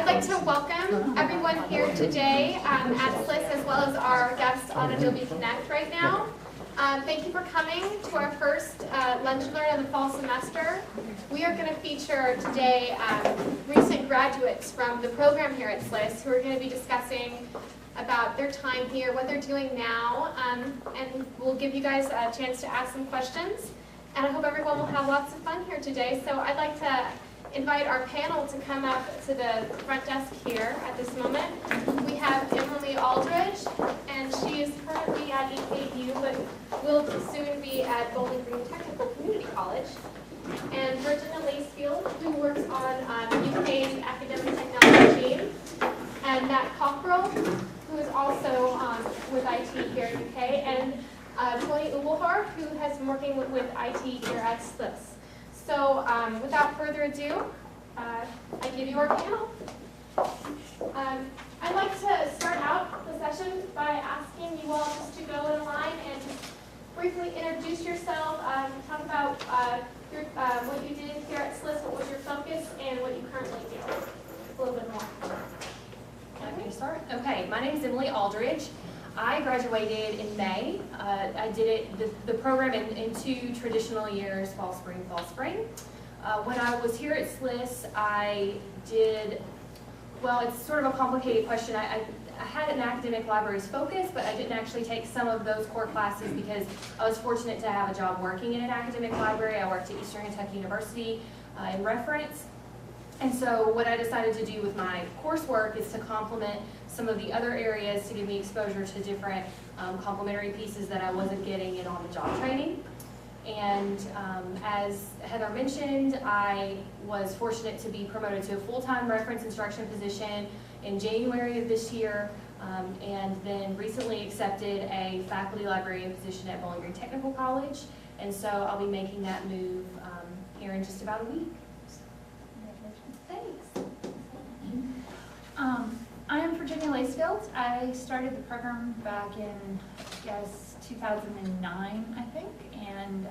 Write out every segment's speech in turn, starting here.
like to welcome everyone here today at SLIS, as well as our guests on Adobe Connect right now. Thank you for coming to our first Lunch and Learn of the fall semester. We are going to feature today recent graduates from the program here at SLIS who are going to be discussing about their time here, what they're doing now, and we'll give you guys a chance to ask some questions. And I hope everyone will have lots of fun here today. So I'd like to invite our panel to come up to the front desk here at this moment. We have Emily Aldridge, and she is currently at EKU, but will soon be at Bowling Green Technical Community College. And Virginia Lacefield, who works on UK's academic technology team. And Matt Cockerell, who is also with IT here at UK. And Anthony Ubelhor, who has been working with IT here at SLIS. So without further ado, I give you our panel. I'd like to start out the session by asking you all just to go in a line and just briefly introduce yourself, talk about what you did here at SLIS, what was your focus, and what you currently do. A little bit more. Can I start? Okay, my name is Emily Aldridge. I graduated in May. I did the program in 2 traditional years, fall, spring, fall, spring. When I was here at SLIS, I did, well, it's sort of a complicated question. I had an academic libraries focus, but I didn't actually take some of those core classes because I was fortunate to have a job working in an academic library. I worked at Eastern Kentucky University in reference. And so what I decided to do with my coursework is to complement some of the other areas to give me exposure to different complementary pieces that I wasn't getting in on-the-job training. And as Heather mentioned, I was fortunate to be promoted to a full-time reference instruction position in January of this year, and then recently accepted a faculty librarian position at Bowling Green Technical College. And so I'll be making that move here in just about a week. Thanks. I am Virginia Lacefield. I started the program back in, I guess, 2009, I think, and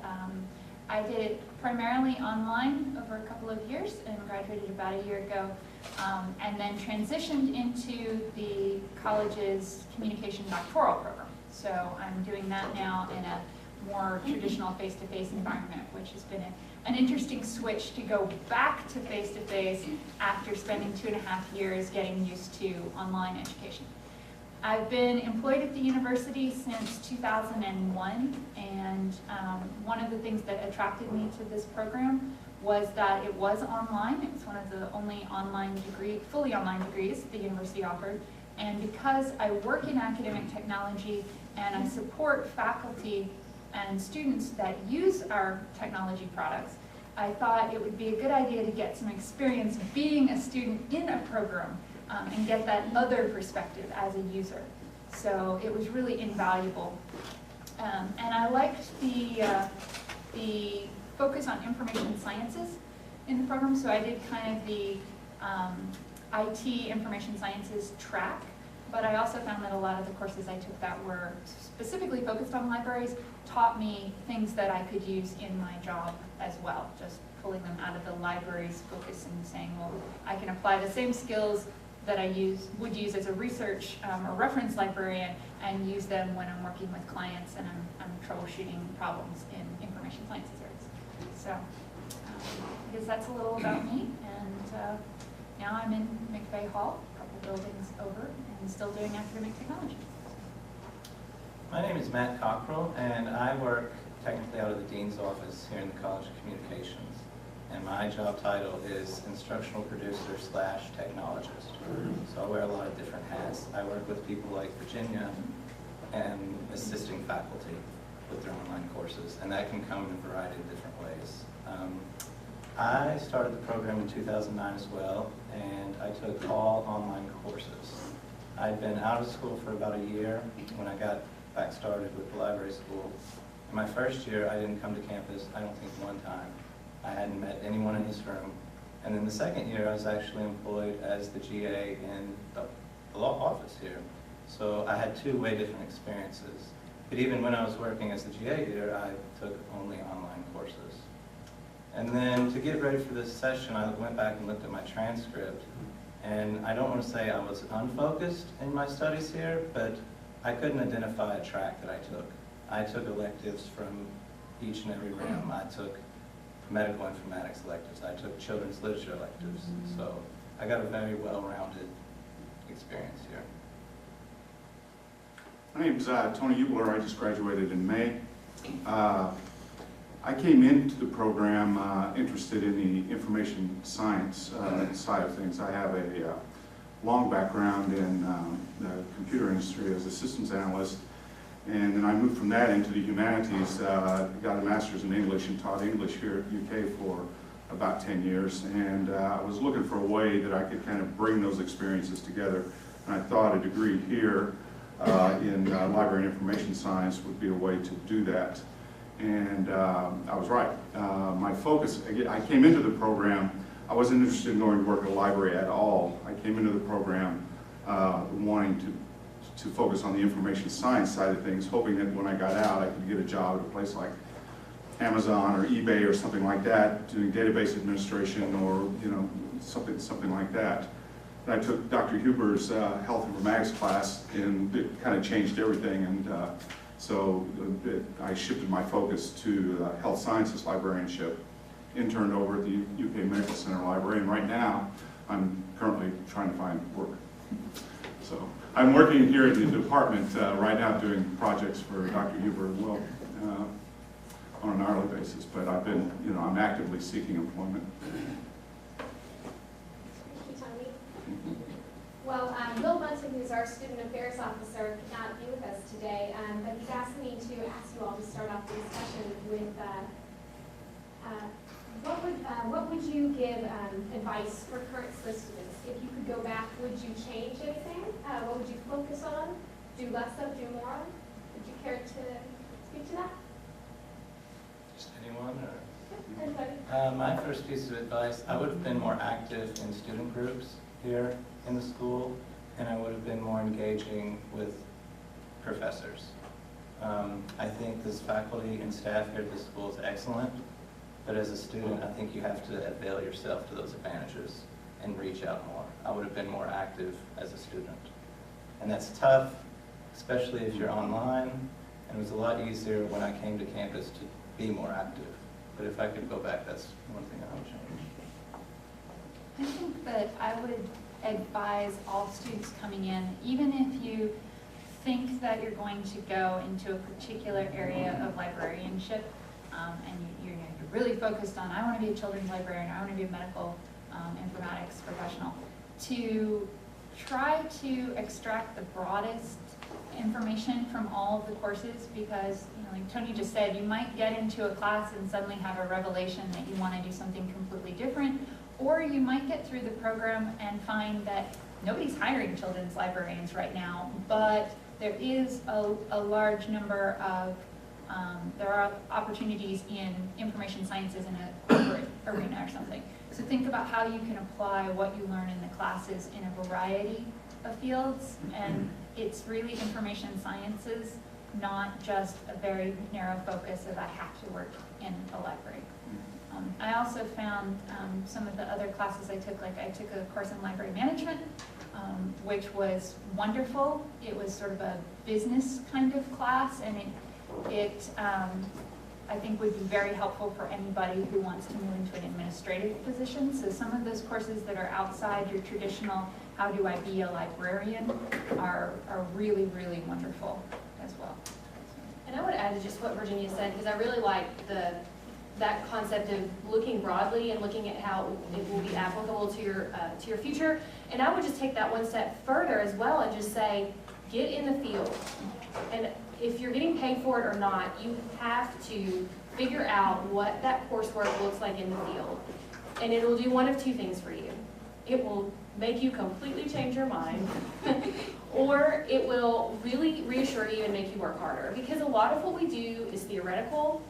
I did it primarily online over a couple of years and graduated about a year ago, and then transitioned into the college's communication doctoral program. So I'm doing that now in a more traditional face-to-face environment, which has been an interesting switch to go back to face-to-face after spending 2.5 years getting used to online education. I've been employed at the university since 2001, and one of the things that attracted me to this program was that it was online. It was one of the only fully online degrees the university offered. And because I work in academic technology and I support faculty and students that use our technology products, I thought it would be a good idea to get some experience being a student in a program and get that other perspective as a user. So it was really invaluable. And I liked the focus on information sciences in the program, so I did kind of the IT information sciences track. But I also found that a lot of the courses I took that were specifically focused on libraries taught me things that I could use in my job as well, just pulling them out of the library's focus and saying, well, I can apply the same skills that I would use as a research or reference librarian and use them when I'm working with clients and I'm troubleshooting problems in information sciences areas. So I guess that's a little about me, and now I'm in McVeigh Hall, a couple buildings over, and still doing academic technology. My name is Matt Cockerell, and I work technically out of the Dean's office here in the College of Communications. And my job title is Instructional Producer / Technologist. So I wear a lot of different hats. I work with people like Virginia and assisting faculty with their online courses, and that can come in a variety of different ways. I started the program in 2009 as well, and I took all online courses. I'd been out of school for about a year when I got back started with the library school. In my first year, I didn't come to campus, I don't think, one time. I hadn't met anyone in this room. And then the second year, I was actually employed as the GA in the law office here. So I had 2 way different experiences. But even when I was working as the GA here, I took only online courses. And then to get ready for this session, I went back and looked at my transcript, And I don't want to say I was unfocused in my studies here, but I couldn't identify a track that I took. I took electives from each and every realm. I took medical informatics electives. I took children's literature electives. So I got a very well-rounded experience here. My name's Tony Ubelhor. I just graduated in May. I came into the program interested in the information science side of things. I have a long background in the computer industry as a systems analyst, and then I moved from that into the humanities, got a master's in English and taught English here at UK for about 10 years, and I was looking for a way that I could kind of bring those experiences together, and I thought a degree here in library and information science would be a way to do that. And I was right. My focus, again, I came into the program, I wasn't interested in going to work at a library at all. I came into the program wanting to focus on the information science side of things, hoping that when I got out I could get a job at a place like Amazon or eBay or something like that, doing database administration or something like that. And I took Dr. Huber's health informatics class, and it kind of changed everything. And so I shifted my focus to health sciences librarianship, interned over at the UK Medical Center Library, and right now I'm currently trying to find work. So I'm working here in the department right now doing projects for Dr. Huber as well on an hourly basis, but I've been, I'm actively seeking employment. Well, Will Bunton, who's our Student Affairs Officer, could not be with us today, but he's asked me to ask you all to start off the discussion with what would you give advice for current SLIS students? If you could go back, would you change anything? What would you focus on? Do less of, do more of? Would you care to speak to that? Just anyone? Or? Yeah, anybody? My first piece of advice, I would have been more active in student groups here in the school, and I would have been more engaging with professors. I think this faculty and staff here at the school is excellent, but as a student, I think you have to avail yourself to those advantages and reach out more. I would have been more active as a student. And that's tough, especially if you're online, and it was a lot easier when I came to campus to be more active. But if I could go back, that's one thing I would change. I think that I would advise all students coming in, even if you think that you're going to go into a particular area of librarianship, and you're really focused on, I want to be a children's librarian, I want to be a medical informatics professional, to try to extract the broadest information from all of the courses, because like Tony just said, you might get into a class and suddenly have a revelation that you want to do something completely different, or you might get through the program and find that nobody's hiring children's librarians right now, but there is a large number of, there are opportunities in information sciences in a corporate arena or something. So think about how you can apply what you learn in the classes in a variety of fields, and it's really information sciences, not just a very narrow focus of I have to work in a library. I also found some of the other classes I took, like I took a course in library management, which was wonderful. It was sort of a business kind of class, and it I think would be very helpful for anybody who wants to move into an administrative position. So some of those courses that are outside your traditional how do I be a librarian are really, really wonderful as well. And I would add to just what Virginia said, because I really like that concept of looking broadly and looking at how it will be applicable to your future. And I would just take that one step further as well and just say, get in the field. And if you're getting paid for it or not, you have to figure out what that coursework looks like in the field. And it will do one of two things for you. It will make you completely change your mind, or it will really reassure you and make you work harder. Because a lot of what we do is theoretical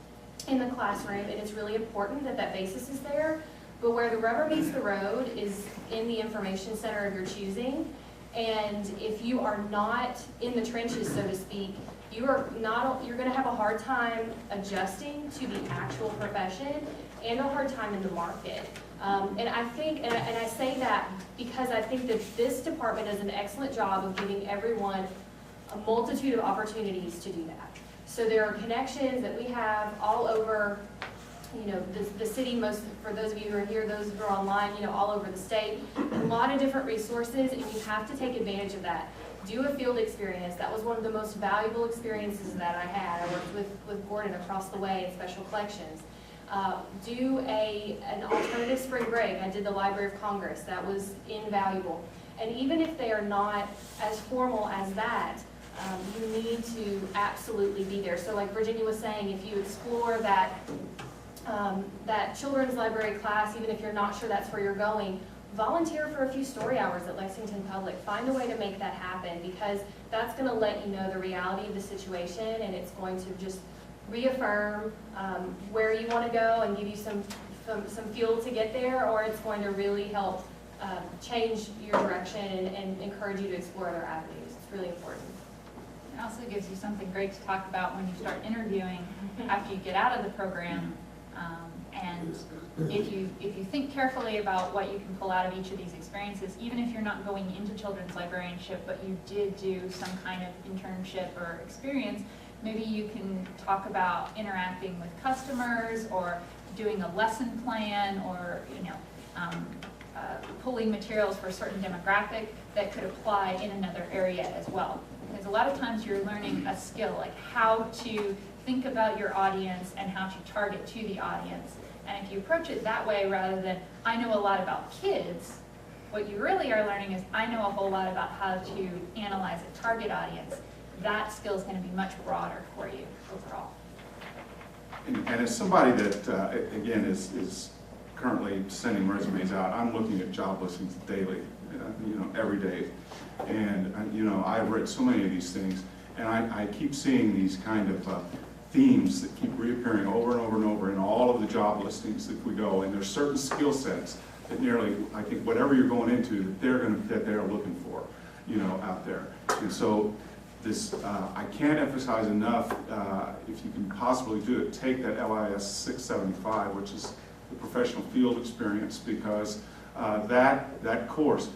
in the classroom, and it's really important that that basis is there. But where the rubber meets the road is in the information center of your choosing. And if you are not in the trenches, so to speak, you're going to have a hard time adjusting to the actual profession and a hard time in the market. And I think, and I say that because I think that this department does an excellent job of giving everyone a multitude of opportunities to do that. So there are connections that we have all over, you know, the city, most, for those of you who are here, those who are online, you know, all over the state, a lot of different resources, and you have to take advantage of that. Do a field experience. That was one of the most valuable experiences that I had. I worked with Gordon across the way in special collections. Do an alternative spring break. I did the Library of Congress. That was invaluable. And even if they are not as formal as that, you need to absolutely be there. So like Virginia was saying, if you explore that children's library class, even if you're not sure that's where you're going, volunteer for a few story hours at Lexington Public. Find a way to make that happen, because that's going to let you know the reality of the situation, and it's going to just reaffirm where you want to go and give you some fuel to get there, or it's going to really help change your direction and encourage you to explore other avenues. It's really important. It also gives you something great to talk about when you start interviewing after you get out of the program. And if you think carefully about what you can pull out of each of these experiences, even if you're not going into children's librarianship, but you did do some kind of internship or experience, maybe you can talk about interacting with customers, or doing a lesson plan, or pulling materials for a certain demographic that could apply in another area as well. Because a lot of times you're learning a skill, like how to think about your audience and how to target to the audience. And if you approach it that way, rather than, I know a lot about kids, what you really are learning is, I know a whole lot about how to analyze a target audience. That skill is going to be much broader for you overall. And as somebody that, again, is currently sending resumes out, I'm looking at job listings daily, every day. And, I've read so many of these things, and I keep seeing these kind of themes that keep reappearing over and over and over in all of the job listings that we go. And there's certain skill sets that I think whatever you're going into, that they're looking for, out there. And so this, I can't emphasize enough, if you can possibly do it, take that LIS 675, which is the professional field experience, because that course,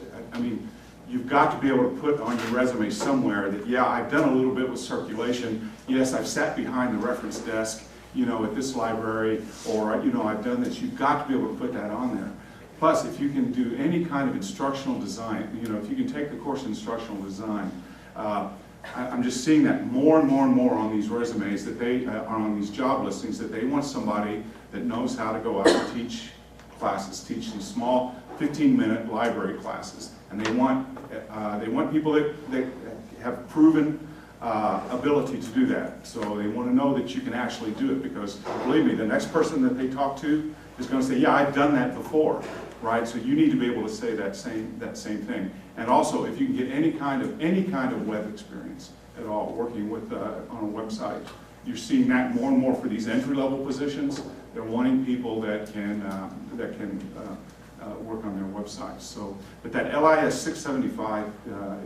you've got to be able to put on your resume somewhere that, yeah, I've done a little bit with circulation. Yes, I've sat behind the reference desk, at this library, or, I've done this. You've got to be able to put that on there. Plus, if you can do any kind of instructional design, if you can take the course in instructional design, I'm just seeing that more and more and more on these resumes that they are on these job listings, that they want somebody that knows how to go out and teach classes, teach these small 15-minute library classes. And they want people that have proven ability to do that. So they want to know that you can actually do it, because believe me, the next person that they talk to is going to say, yeah, I've done that before, right? So you need to be able to say that same thing. And also, if you can get any kind of web experience at all, working with on a website, you're seeing that more and more for these entry-level positions. They're wanting people that can work on their websites. So, but that LIS 675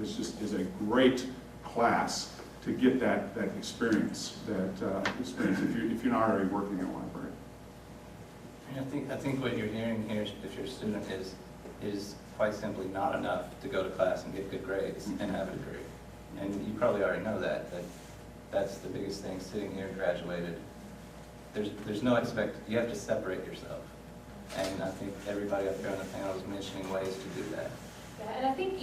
is a great class to get that experience. If you're not already working in a library. I think what you're hearing here, if you're a student, is quite simply not enough to go to class and get good grades and have a degree. And you probably already know that that's the biggest thing. Sitting here, graduated, there's no you have to separate yourself. And I think everybody up here on the panel is mentioning ways to do that. Yeah, and I think,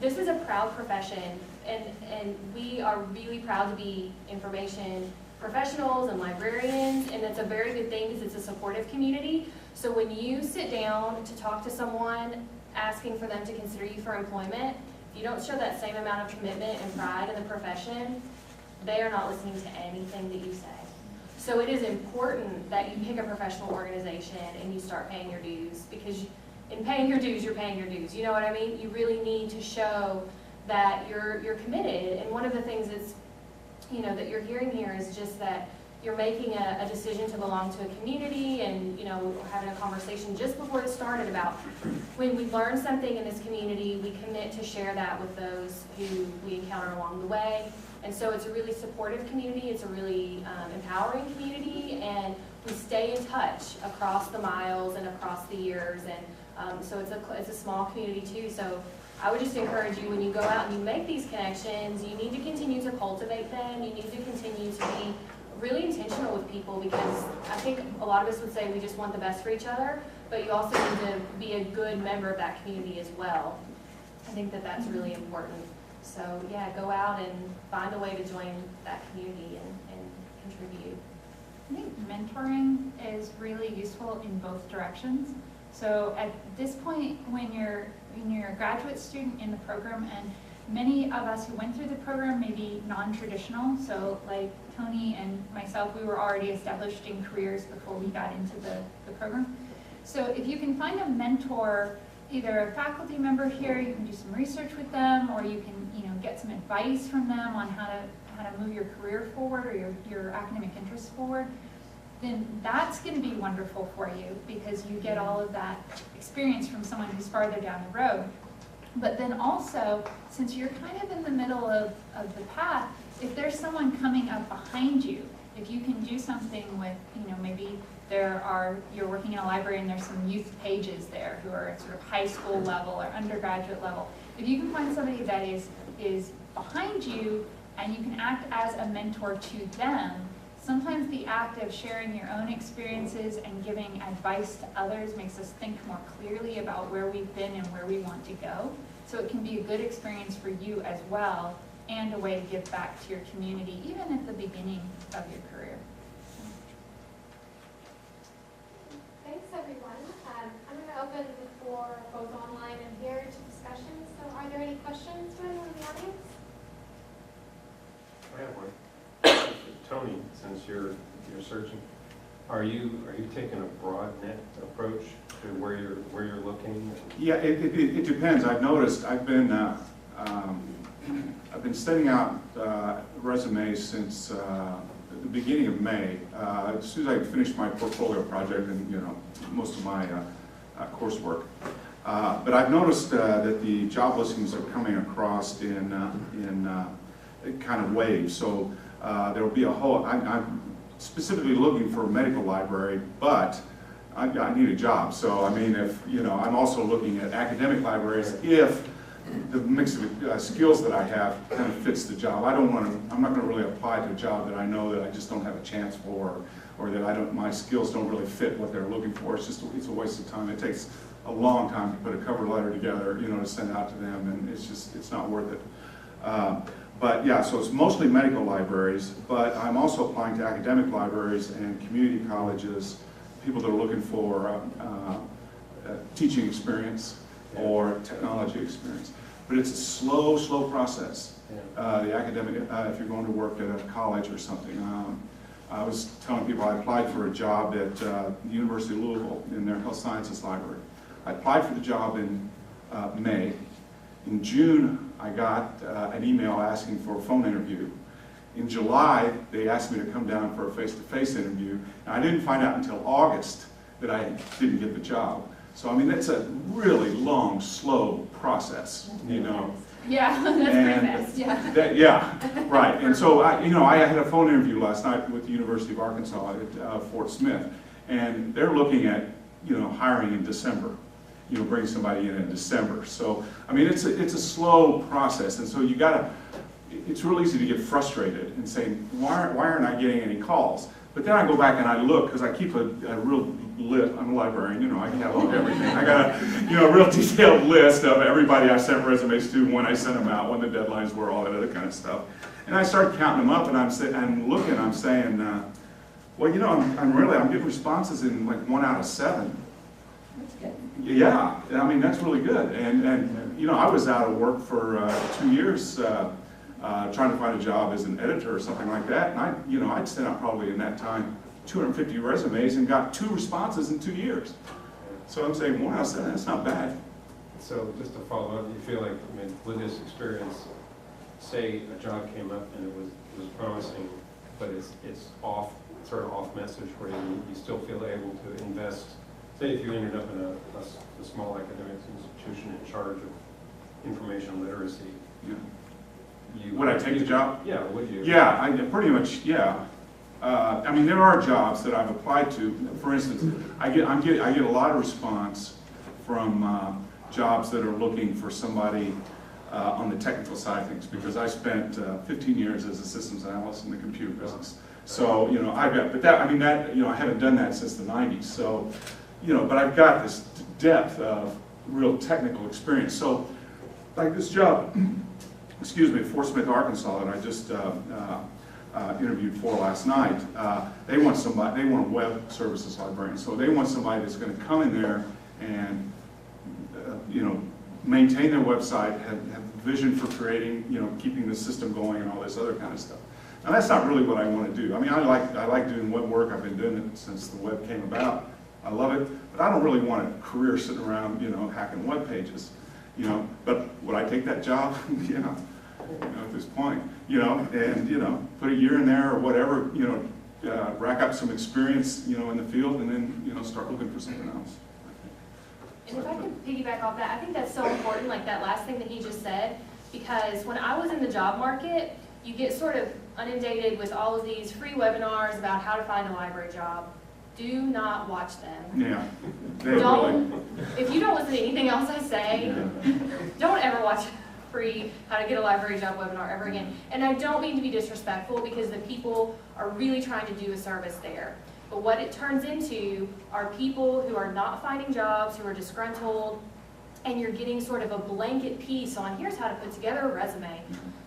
this is a proud profession, and we are really proud to be information professionals and librarians, and that's a very good thing because it's a supportive community. So when you sit down to talk to someone asking for them to consider you for employment, if you don't show that same amount of commitment and pride in the profession, they are not listening to anything that you say. So it is important that you pick a professional organization and you start paying your dues, because in paying your dues, you're paying your dues. You know what I mean? You really need to show that you're committed. And one of the things that's, that you're hearing here is just that you're making a decision to belong to a community, and we're having a conversation just before it started about when we learn something in this community, we commit to share that with those who we encounter along the way. And so it's a really supportive community, it's a really empowering community, and we stay in touch across the miles and across the years, and so it's a small community too. So I would just encourage you, when you go out and you make these connections, you need to continue to cultivate them. You need to continue to be really intentional with people, because I think a lot of us would say we just want the best for each other, but you also need to be a good member of that community as well. I think that that's really important. So yeah, go out and find a way to join that community and contribute. I think mentoring is really useful in both directions. So at this point, when you're a graduate student in the program, and many of us who went through the program may be non-traditional, so like Tony and myself, we were already established in careers before we got into the program. So if you can find a mentor, either a faculty member here, you can do some research with them, or you can get some advice from them on how to move your career forward or your academic interests forward, then that's going to be wonderful for you, because you get all of that experience from someone who's farther down the road. But then also, since you're kind of in the middle of the path, if there's someone coming up behind you, if you can do something with, maybe you're working in a library and there's some youth pages there who are at sort of high school level or undergraduate level. If you can find somebody that is behind you and you can act as a mentor to them, sometimes the act of sharing your own experiences and giving advice to others makes us think more clearly about where we've been and where we want to go. So it can be a good experience for you as well, and a way to give back to your community, even at the beginning of your career. Thanks, everyone. I'm going to open the floor both online and here to discussions. So are there any questions from anyone in the audience? I have one. Tony, since you're searching, are you taking a broad net approach to where you're looking? Yeah, it depends. I've noticed. I've been sending out resumes since the beginning of May. As soon as I finished my portfolio project and most of my coursework. But I've noticed that the job listings are coming across in kind of waves. So there will be a whole. I'm specifically looking for a medical library, but I need a job. So I mean, if I'm also looking at academic libraries if the mix of skills that I have kind of fits the job. I'm not going to really apply to a job that I know that I just don't have a chance for, or that my skills don't really fit what they're looking for. It's a waste of time. It takes a long time to put a cover letter together, to send out to them, and it's not worth it. But yeah, so it's mostly medical libraries, but I'm also applying to academic libraries and community colleges, people that are looking for teaching experience or technology experience. But it's a slow process. The academic, if you're going to work at a college or something. I was telling people I applied for a job at the University of Louisville in their health sciences library. I applied for the job in May. In June, I got an email asking for a phone interview. In July, they asked me to come down for a face-to-face interview, and I didn't find out until August that I didn't get the job. So I mean, it's a really long, slow process, Yeah, that's pretty fast, yeah. Yeah, right. And so I had a phone interview last night with the University of Arkansas at Fort Smith, and they're looking at hiring in December. Bring somebody in December. So I mean, it's a slow process, and so it's real easy to get frustrated and say, why aren't I getting any calls? But then I go back and I look, because I keep a real list. I'm a librarian, I can have everything. I got a real detailed list of everybody I sent resumes to, when I sent them out, when the deadlines were, all that other kind of stuff. And I started counting them up, and I'm saying, well, I'm getting responses in like 1 out of 7. That's good. Yeah, I mean, that's really good. And I was out of work for 2 years trying to find a job as an editor or something like that. And I'd sent out probably in that time 250 resumes and got 2 responses in 2 years. So I'm saying 1 out of 7, that's not bad. So just to follow up, you feel like, with this experience, say a job came up and it was promising, but it's off, sort of off message, where you still feel able to invest. Say if you ended up in a small academic institution in charge of information literacy. Yeah. Would I take the job? Yeah, would you? Yeah, pretty much, yeah. I mean, there are jobs that I've applied to. For instance, I get a lot of response from jobs that are looking for somebody on the technical side of things, because I spent 15 years as a systems analyst in the computer business. So, you know, I've got, but that, I mean, that, you know, I haven't done that since the 90s. So, you know, but I've got this depth of real technical experience. So, like this job, excuse me, Fort Smith, Arkansas, that I just interviewed for last night, they want somebody, they want a web services librarian. So they want somebody that's going to come in there and, you know, maintain their website, have vision for creating, you know, keeping the system going and all this other kind of stuff. Now that's not really what I want to do. I mean, I like doing web work. I've been doing it since the web came about. I love it, but I don't really want a career sitting around, you know, hacking web pages, you know. But would I take that job? Yeah, you know, at this point, you know, and you know, put a year in there or whatever, you know, rack up some experience, you know, in the field, and then, you know, start looking for something else. And if I can piggyback off that, I think that's so important, like that last thing that he just said, because when I was in the job market, you get sort of inundated with all of these free webinars about how to find a library job. Do not watch them. Yeah. If you don't listen to anything else I say, don't ever watch free how to get a library job webinar ever again. And I don't mean to be disrespectful, because the people are really trying to do a service there. But what it turns into are people who are not finding jobs, who are disgruntled, and you're getting sort of a blanket piece on here's how to put together a resume.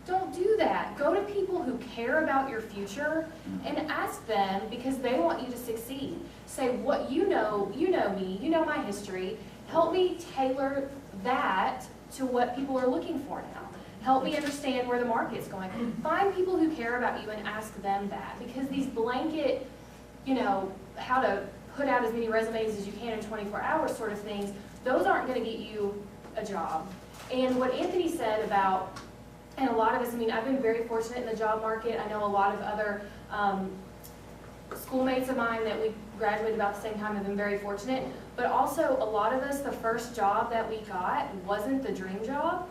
Don't do that. Go to people who care about your future and ask them, because they want you to succeed. Say, what you know me, you know my history. Help me tailor that to what people are looking for now. Help me understand where the market's going. Find people who care about you and ask them that, because these blanket, you know, how to put out as many resumes as you can in 24 hours sort of things, those aren't going to get you a job. And what Anthony said about, and a lot of us, I mean, I've been very fortunate in the job market. I know a lot of other schoolmates of mine that we graduated about the same time have been very fortunate. But also, a lot of us, the first job that we got wasn't the dream job.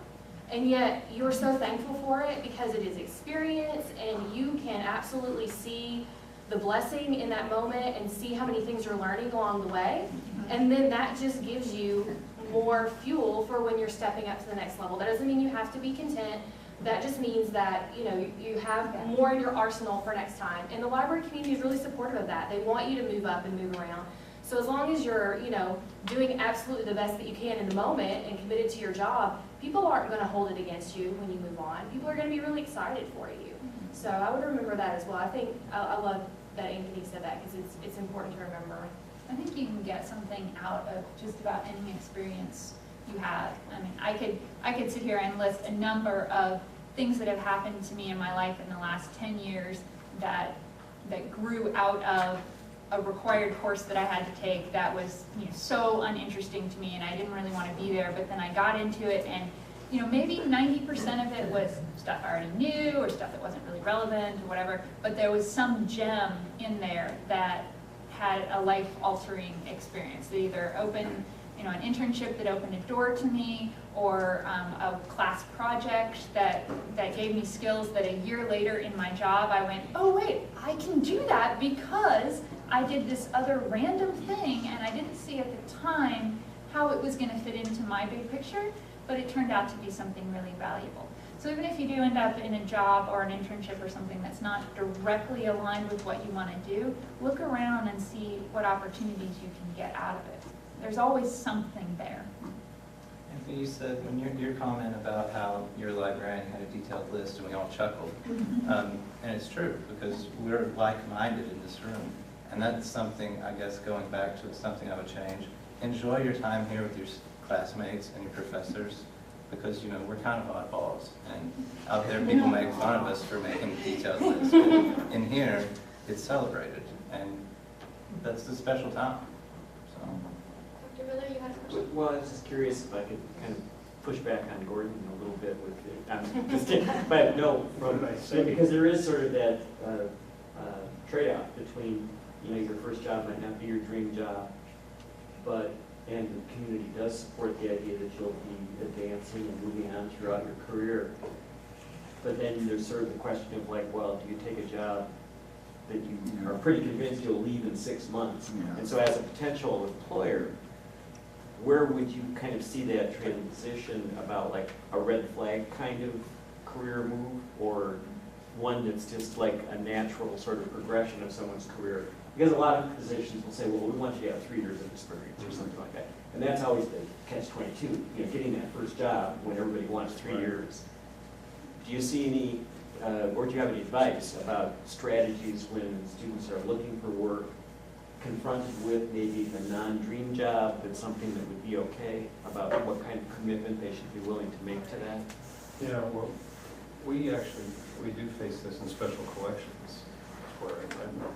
And yet, you're so thankful for it, because it is experience, and you can absolutely see the blessing in that moment and see how many things you're learning along the way. And then that just gives you more fuel for when you're stepping up to the next level. That doesn't mean you have to be content. That just means that, you know, you have more in your arsenal for next time. And the library community is really supportive of that. They want you to move up and move around. So as long as you're, you know, doing absolutely the best that you can in the moment and committed to your job, people aren't going to hold it against you when you move on. People are going to be really excited for you. So I would remember that as well. I think I love that Anthony said that, because it's important to remember. I think you can get something out of just about any experience you have. I mean, I could sit here and list a number of things that have happened to me in my life in the last 10 years that grew out of a required course that I had to take that was, you know, so uninteresting to me, and I didn't really want to be there. But then I got into it, and you know, maybe 90% of it was stuff I already knew or stuff that wasn't really relevant or whatever, but there was some gem in there that had a life-altering experience. That either opened, you know, an internship that opened a door to me, or a class project that gave me skills that a year later in my job I went, oh wait, I can do that because I did this other random thing, and I didn't see at the time how it was going to fit into my big picture, but it turned out to be something really valuable. So even if you do end up in a job or an internship or something that's not directly aligned with what you want to do, look around and see what opportunities you can get out of it. There's always something there. Anthony, you said when your comment about how your librarian had a detailed list and we all chuckled, and it's true, because we're like-minded in this room. And that's something, I guess, going back to something I would change. Enjoy your time here with your classmates and your professors, because, you know, we're kind of oddballs, and out there people make fun of us for making detailed lists. But in here, it's celebrated, and that's the special time. So. Dr. Miller, you had a question? Well, I was just curious if I could kind of push back on Gordon a little bit with it. I'm just kidding. But no, because there is sort of that trade-off between, you know, your first job might not be your dream job, and the community does support the idea that you'll be advancing and moving on throughout your career. But then there's sort of the question of like, well, do you take a job that you are pretty convinced you'll leave in 6 months. Yeah. And so as a potential employer, where would you kind of see that transition about like a red flag kind of career move, or one that's just like a natural sort of progression of someone's career? Because a lot of positions will say, well, we want you to have 3 years of experience or something like that. And that's always the catch-22, you know, getting that first job when everybody wants 3 years. Do you see any, or do you have any advice about strategies when students are looking for work, confronted with maybe a non-dream job, but something that would be okay, about what kind of commitment they should be willing to make to that? Yeah, well, we do face this in special collections, where I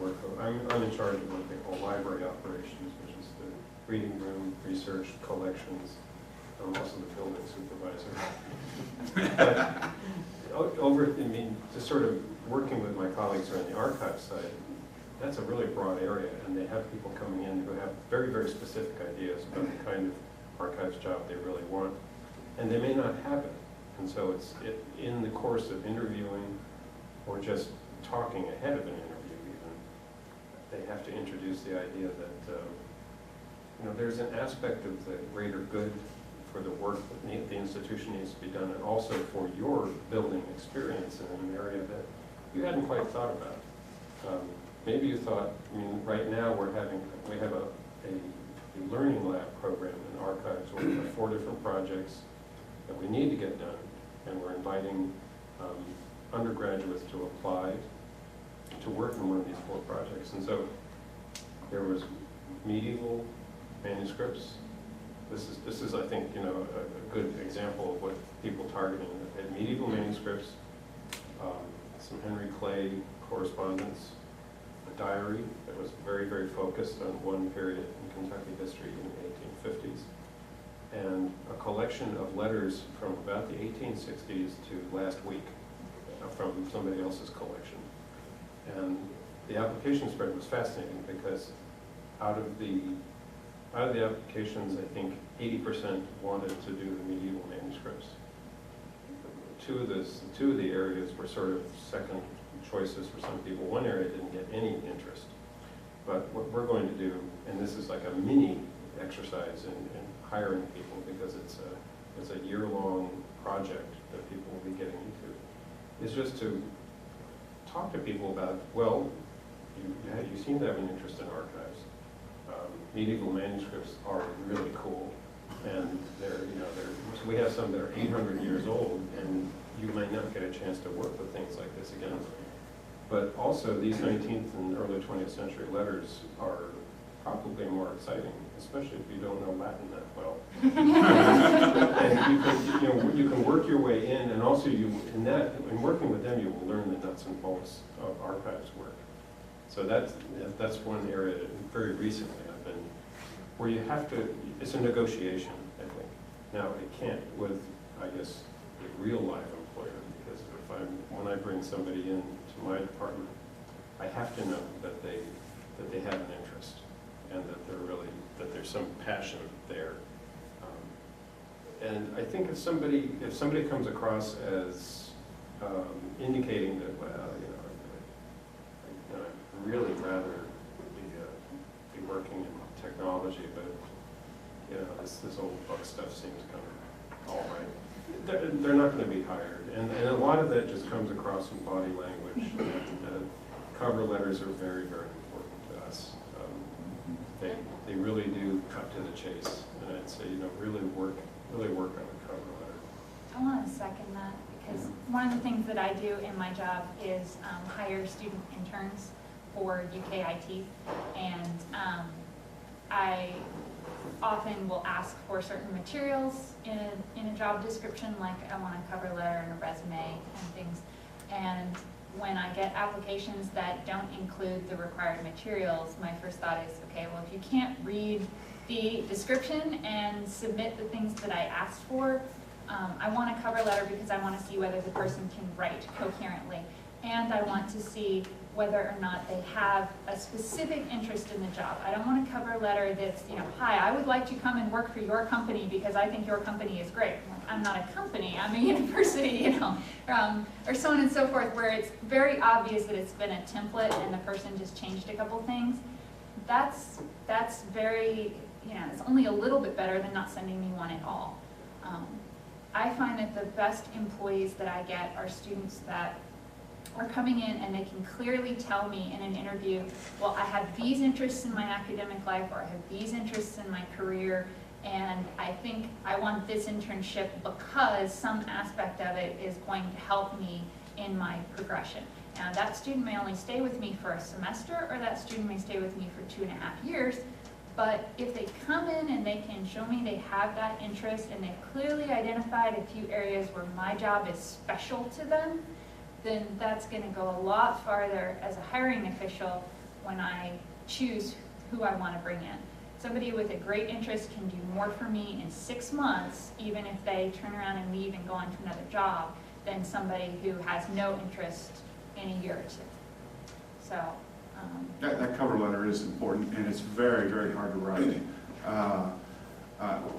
work. I'm in charge of what they call library operations, which is the reading room, research, collections. I'm also the building supervisor. But just sort of working with my colleagues who are on the archive side, that's a really broad area, and they have people coming in who have very, very specific ideas about the kind of archives job they really want, and they may not have it. And so in the course of interviewing, or just talking ahead of an interview even, they have to introduce the idea that there's an aspect of the greater good for the work that the institution needs to be done, and also for your building experience in an area that you hadn't quite thought about. Maybe you thought, right now we have a learning lab program in archives where we have 4 different projects that we need to get done, and we're inviting undergraduates to apply to work in one of these 4 projects. And so there was medieval manuscripts. This is I think, a good example of what people targeting. They had medieval manuscripts, some Henry Clay correspondence, a diary that was very, very focused on one period in Kentucky history in the 1850s, and a collection of letters from about the 1860s to last week from somebody else's collection. And the application spread was fascinating because out of the applications, I think 80% wanted to do the medieval manuscripts. Two of the areas were sort of second choices for some people. One area didn't get any interest. But what we're going to do, and this is like a mini exercise in hiring people, because it's a year-long project that people will be getting into, is just to talk to people about, well, you seem to have an interest in archives. Medieval manuscripts are really cool, and we have some that are 800 years old, and you might not get a chance to work with things like this again. But also, these 19th and early 20th century letters are probably more exciting, especially if you don't know Latin that well. And you can work your way in, and also in working with them, you will learn the nuts and bolts of archives work. So that's one area that very recently I've been, where you have to, it's a negotiation, I think. Now, it can't with, I guess, a real live employer, because when I bring somebody in to my department, I have to know that they have an interest, and that there's some passion there. And I think if somebody comes across as indicating that, well, I'd really rather be working in technology, but this old book stuff seems kind of all right, they're not going to be hired. And a lot of that just comes across in body language. And cover letters are very, very important to us. They really do cut to the chase, and I'd say, really work on a cover letter. I want to second that, because one of the things that I do in my job is hire student interns for UKIT, and I often will ask for certain materials in a job description, like I want a cover letter and a resume and things. And when I get applications that don't include the required materials, my first thought is, okay, well, if you can't read the description and submit the things that I asked for, I want a cover letter because I want to see whether the person can write coherently. and I want to see whether or not they have a specific interest in the job. I don't want a cover letter that's, hi, I would like to come and work for your company because I think your company is great. I'm not a company, I'm a university, or so on and so forth, where it's very obvious that it's been a template and the person just changed a couple things. That's very, it's only a little bit better than not sending me one at all. I find that the best employees that I get are students that are coming in and they can clearly tell me in an interview, well, I have these interests in my academic life, or I have these interests in my career, and I think I want this internship because some aspect of it is going to help me in my progression. Now, that student may only stay with me for a semester, or that student may stay with me for 2.5 years, but if they come in and they can show me they have that interest and they've clearly identified a few areas where my job is special to them, then that's going to go a lot farther as a hiring official when I choose who I want to bring in. Somebody with a great interest can do more for me in 6 months, even if they turn around and leave and go on to another job, than somebody who has no interest in a year or two. So that cover letter is important, and it's very, very hard to write.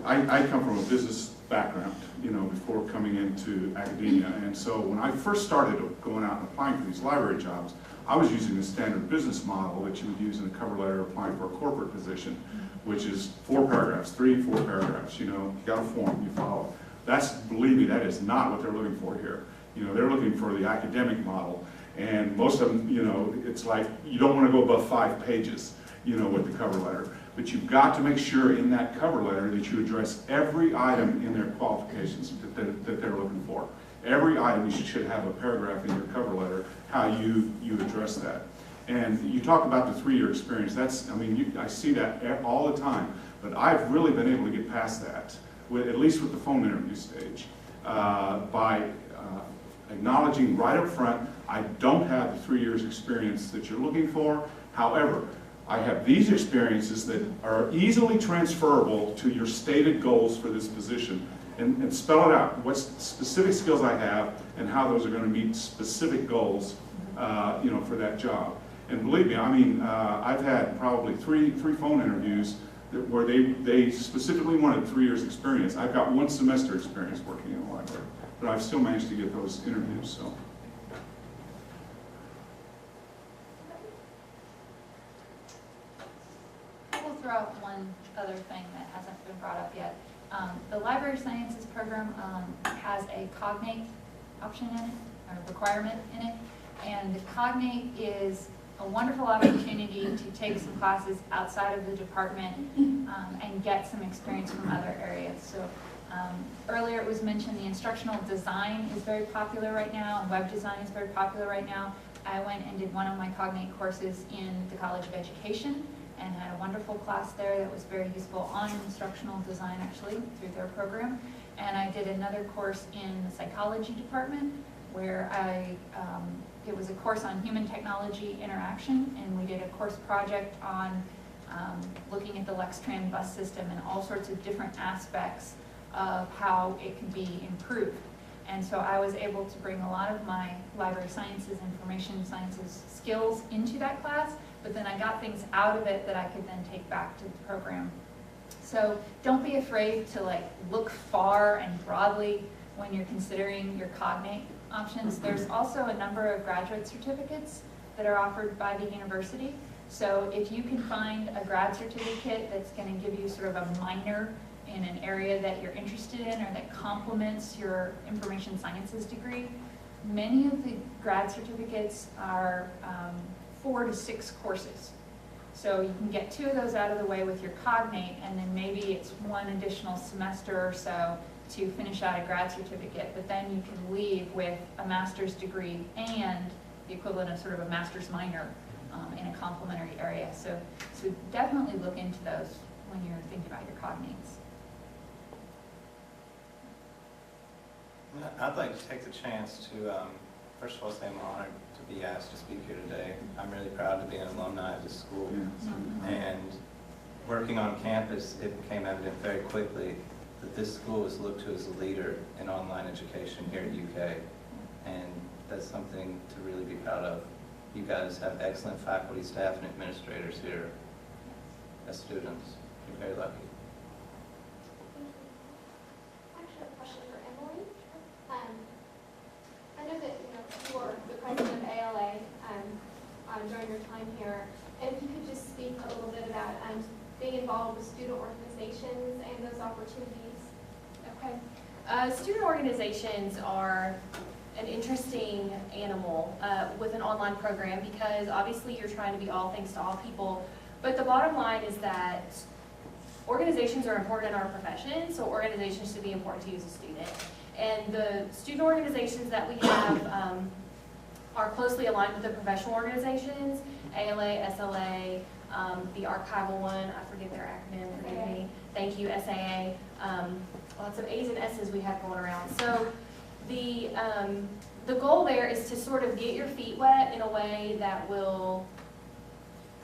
I come from a business background, before coming into academia, and so when I first started going out and applying for these library jobs, I was using the standard business model that you would use in a cover letter applying for a corporate position, which is 4 paragraphs, 3, 4 paragraphs. You got a form, you follow. Believe me, that is not what they're looking for here. They're looking for the academic model, and most of them, it's like you don't want to go above 5 pages, with the cover letter. But you've got to make sure in that cover letter that you address every item in their qualifications that they're looking for. Every item, you should have a paragraph in your cover letter, how you address that. And you talk about the 3-year experience. I see that all the time, but I've really been able to get past that, at least with the phone interview stage, by acknowledging right up front, I don't have the 3 years experience that you're looking for. However, I have these experiences that are easily transferable to your stated goals for this position, and spell it out, what specific skills I have and how those are going to meet specific goals, for that job. And believe me, I've had probably three phone interviews where they specifically wanted 3 years experience. I've got 1 semester experience working in a library, but I've still managed to get those interviews, so. Throw out one other thing that hasn't been brought up yet. The Library Sciences program has a cognate option in it, or requirement in it, and the cognate is a wonderful opportunity to take some classes outside of the department and get some experience from other areas. So earlier it was mentioned the instructional design is very popular right now, and web design is very popular right now. I went and did one of my cognate courses in the College of Education, and had a wonderful class there that was very useful on instructional design, actually, through their program. And I did another course in the psychology department where it was a course on human technology interaction, and we did a course project on looking at the Lextran bus system and all sorts of different aspects of how it can be improved. And so I was able to bring a lot of my library sciences, information sciences skills into that class, but then I got things out of it that I could then take back to the program. So don't be afraid to look far and broadly when you're considering your cognate options. There's also a number of graduate certificates that are offered by the university. So if you can find a grad certificate that's going to give you sort of a minor in an area that you're interested in or that complements your information sciences degree, many of the grad certificates are 4 to 6 courses. So you can get 2 of those out of the way with your cognate, and then maybe it's 1 additional semester or so to finish out a grad certificate, but then you can leave with a master's degree and the equivalent of sort of a master's minor in a complementary area. So definitely look into those when you're thinking about your cognates. I'd like to take the chance to, first of all, say I'm honored to be asked to speak here today. I'm really proud to be an alumni of this school. And working on campus, it became evident very quickly that this school is looked to as a leader in online education here at UK. And that's something to really be proud of. You guys have excellent faculty, staff, and administrators here as students. You're very lucky. I actually have a question for Emily. I know that you were the president of ALA during your time here, and if you could just speak a little bit about being involved with student organizations and those opportunities. Okay. Student organizations are an interesting animal with an online program because obviously you're trying to be all things to all people, but the bottom line is that organizations are important in our profession, so organizations should be important to you as a student. And the student organizations that we have are closely aligned with the professional organizations, ALA, SLA, the archival one, I forget their acronym, forgive me. Thank you, SAA. Lots of A's and S's we have going around. So the goal there is to sort of get your feet wet in a way that will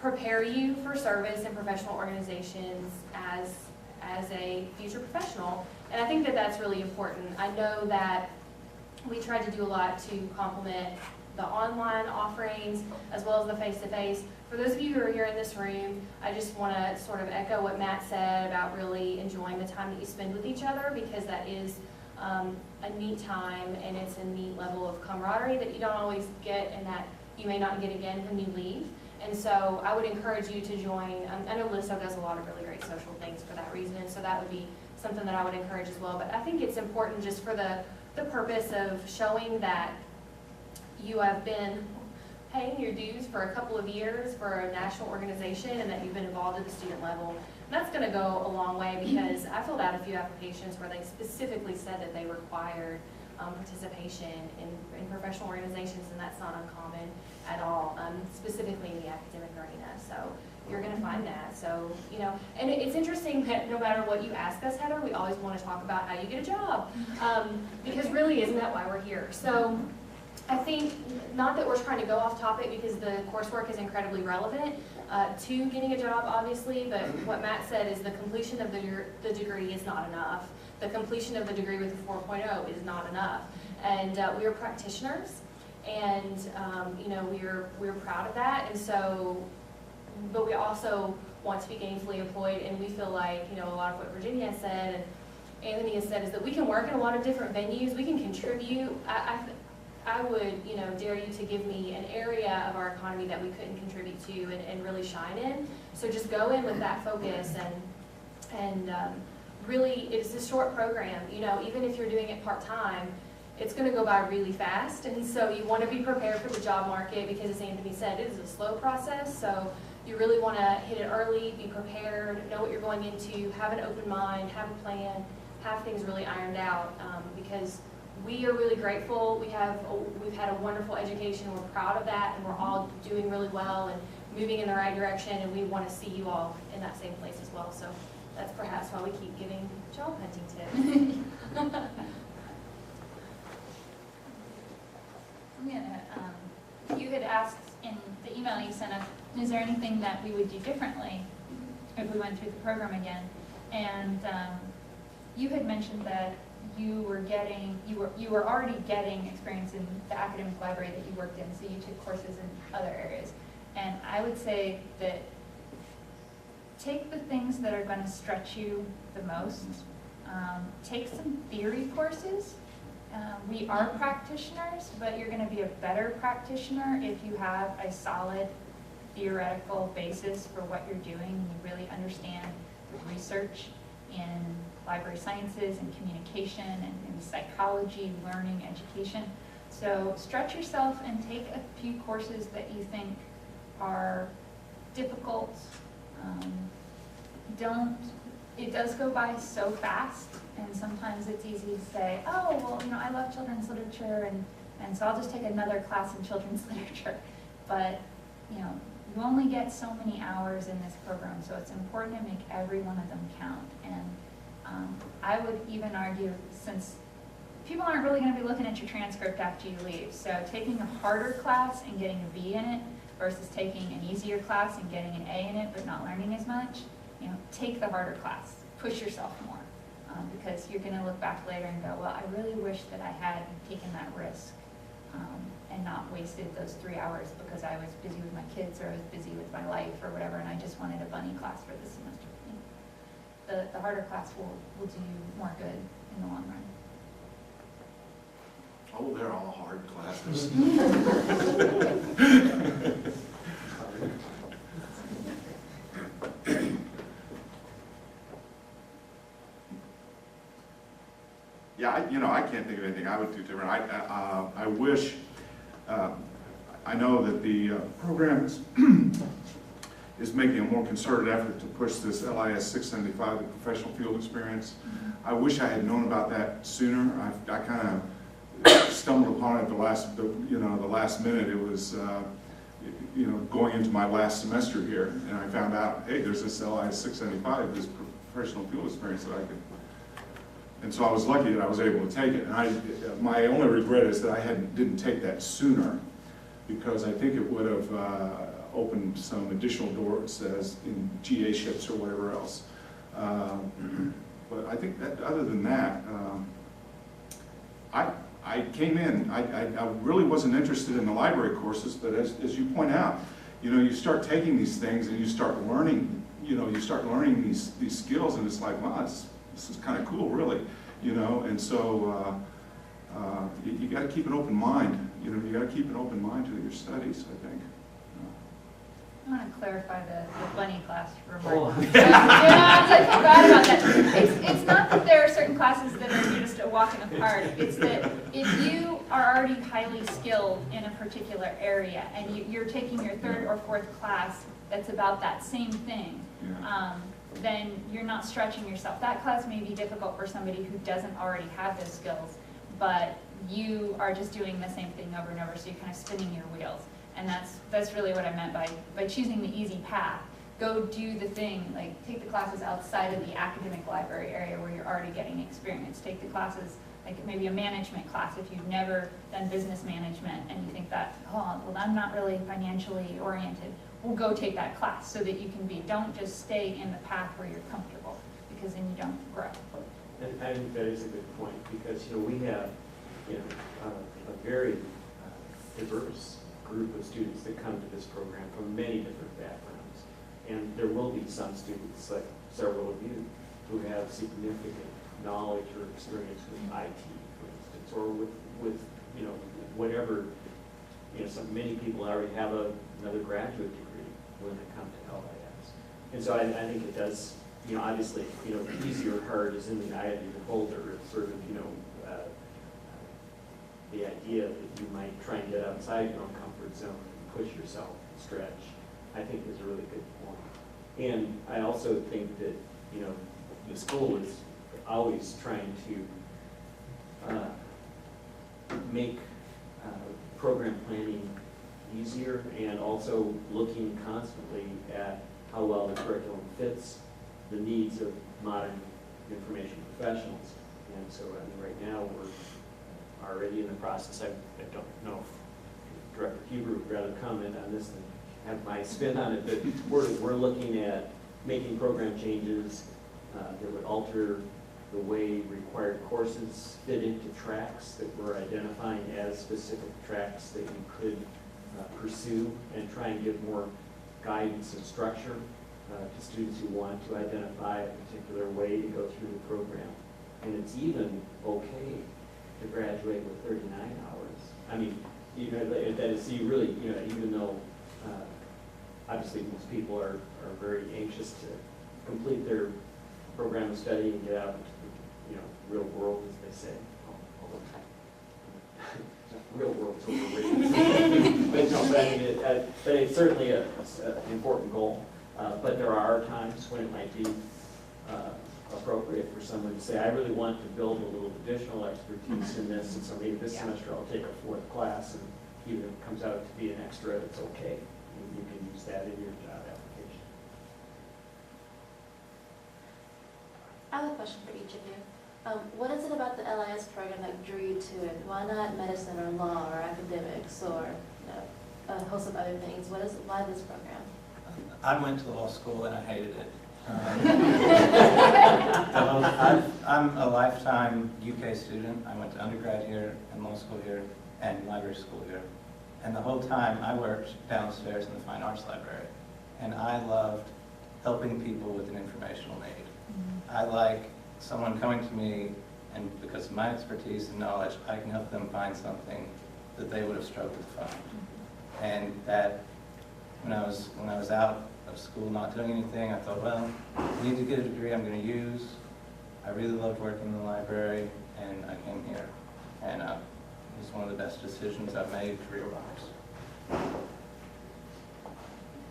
prepare you for service in professional organizations as a future professional. And I think that that's really important. I know that we tried to do a lot to complement the online offerings as well as the face-to-face. For those of you who are here in this room, I just want to sort of echo what Matt said about really enjoying the time that you spend with each other, because that is a neat time and it's a neat level of camaraderie that you don't always get and that you may not get again when you leave. And so I would encourage you to join. I know LISO does a lot of really great social things for that reason, and so that would be something that I would encourage as well. But I think it's important just for the purpose of showing that you have been paying your dues for a couple of years for a national organization and that you've been involved at the student level. And that's going to go a long way, because I filled out a few applications where they specifically said that they required participation in professional organizations, and that's not uncommon at all, specifically in the academic arena. So you're going to find that. So, and it's interesting that no matter what you ask us, Heather, we always want to talk about how you get a job, because really, isn't that why we're here? So I think, not that we're trying to go off topic, because the coursework is incredibly relevant to getting a job, obviously, but what Matt said is the completion of the degree is not enough. The completion of the degree with a 4.0 is not enough. And we are practitioners, and we're proud of that. And so, but we also want to be gainfully employed, and we feel like, a lot of what Virginia has said and Anthony has said is that we can work in a lot of different venues, we can contribute. I would, dare you to give me an area of our economy that we couldn't contribute to and really shine in. So just go in with that focus, and really, it's a short program. Even if you're doing it part-time, it's going to go by really fast. And so you want to be prepared for the job market, because as Anthony said, it is a slow process. So you really want to hit it early, be prepared, know what you're going into, have an open mind, have a plan, have things really ironed out, because we are really grateful. We've had a wonderful education. We're proud of that, and we're all doing really well and moving in the right direction, and we want to see you all in that same place as well. So that's perhaps why we keep giving job hunting tips. I'm gonna, you had asked in the email you sent us, is there anything that we would do differently if we went through the program again? And you had mentioned that you were already getting experience in the academic library that you worked in, so you took courses in other areas. And I would say that take the things that are going to stretch you the most. Take some theory courses. We are practitioners, but you're going to be a better practitioner if you have a solid theoretical basis for what you're doing. You really understand the research in library sciences and communication and in psychology, learning, education. So stretch yourself and take a few courses that you think are difficult. It does go by so fast, and sometimes it's easy to say, oh, well, I love children's literature, and so I'll just take another class in children's literature. But, you only get so many hours in this program, so it's important to make every one of them count. And I would even argue, since people aren't really going to be looking at your transcript after you leave, so taking a harder class and getting a B in it versus taking an easier class and getting an A in it but not learning as much, take the harder class. Push yourself more, because you're going to look back later and go, well, I really wish that I had taken that risk. and not wasted those 3 hours because I was busy with my kids or I was busy with my life or whatever, and I just wanted a bunny class for this semester. The harder class will do you more good in the long run. Oh, they're all hard classes. Yeah, I can't think of anything I would do different. I wish, I know that the program is making a more concerted effort to push this LIS 675, the professional field experience. I wish I had known about that sooner. I kind of stumbled upon it the last minute. It was, going into my last semester here, and I found out, hey, there's this LIS 675, this professional field experience that I could. And so I was lucky that I was able to take it. And my only regret is that I didn't take that sooner, because I think it would have opened some additional doors as in GA ships or whatever else. But I think that other than that, I came in, I really wasn't interested in the library courses, but as you point out, you start taking these things and you start learning, these skills, and it's like, wow, this is kind of cool, really, and so you got to keep an open mind. You got to keep an open mind to your studies, I think. I want to clarify the bunny class for Oh. Mark. I feel bad about that. It's not that there are certain classes that are just a walk in the park. It's that if you are already highly skilled in a particular area and you're taking your third or fourth class that's about that same thing, then you're not stretching yourself. That class may be difficult for somebody who doesn't already have those skills, but you are just doing the same thing over and over, so you're kind of spinning your wheels. And that's really what I meant by choosing the easy path. Go do the thing, like take the classes outside of the academic library area where you're already getting experience. Take the classes, like maybe a management class if you've never done business management and you think that, oh, well, I'm not really financially oriented. Well, go take that class so that you can be, don't just stay in the path where you're comfortable, because then you don't grow. And I think that is a good point, because we have a very diverse group of students that come to this program from many different backgrounds. And there will be some students, like several of you, who have significant knowledge or experience with IT, for instance, or with whatever, many people already have another graduate degree when they come to LIS. And so I think it does, obviously, easy or hard is in the eye of the beholder. It's sort of, the idea that you might try and get outside your own comfort zone and push yourself and stretch, I think is a really good point. And I also think that, the school is always trying to make program planning easier, and also looking constantly at how well the curriculum fits the needs of modern information professionals. And so right now we're already in the process. I don't know if Director Huber would rather comment on this than have my spin on it, but we're looking at making program changes that would alter the way required courses fit into tracks that we're identifying as specific tracks that you could pursue, and try and give more guidance and structure to students who want to identify a particular way to go through the program. And it's even okay to graduate with 39 hours. I mean, that is, you really, even though obviously most people are very anxious to complete their program of study and get out into the real world, as they say. Real world's overrated. but it's certainly an important goal. But there are times when it might be appropriate for someone to say, I really want to build a little additional expertise in this, and so maybe this semester I'll take a fourth class, and even if it comes out to be an extra, it's okay. You can use that in your job application. I have a question for each of you. What is it about the LIS program that drew you to it? Why not medicine or law or academics or a host of other things? Why this program? I went to law school and I hated it. I'm a lifetime UK student. I went to undergrad here and law school here, and library school here. And the whole time I worked downstairs in the Fine Arts Library. And I loved helping people with an informational need. I like someone coming to me, and because of my expertise and knowledge, I can help them find something that they would have struggled to find. And that when I was out of school not doing anything, I thought, well, I need to get a degree I'm going to use. I really loved working in the library, and I came here. And it was one of the best decisions I've made career-wise.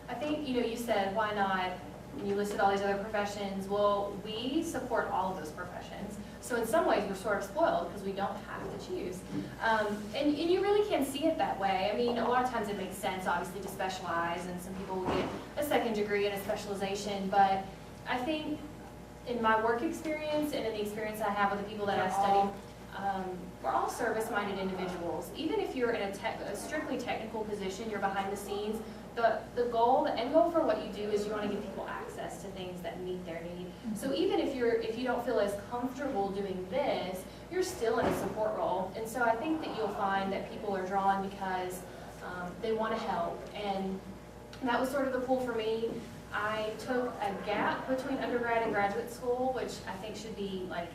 I think, you said, why not, and you listed all these other professions. Well, we support all of those professions. So in some ways, we're sort of spoiled because we don't have to choose. And you really can't see it that way. I mean, a lot of times it makes sense, obviously, to specialize, and some people will get a second degree in a specialization. But I think in my work experience and in the experience I have with the people that I study, we're all service-minded individuals. Even if you're in a strictly technical position, you're behind the scenes, the end goal for what you do is you want to give people access to things that meet their need. So even if you don't feel as comfortable doing this, you're still in a support role. And so I think that you'll find that people are drawn because they want to help. And that was sort of the pull for me. I took a gap between undergrad and graduate school, which I think should be like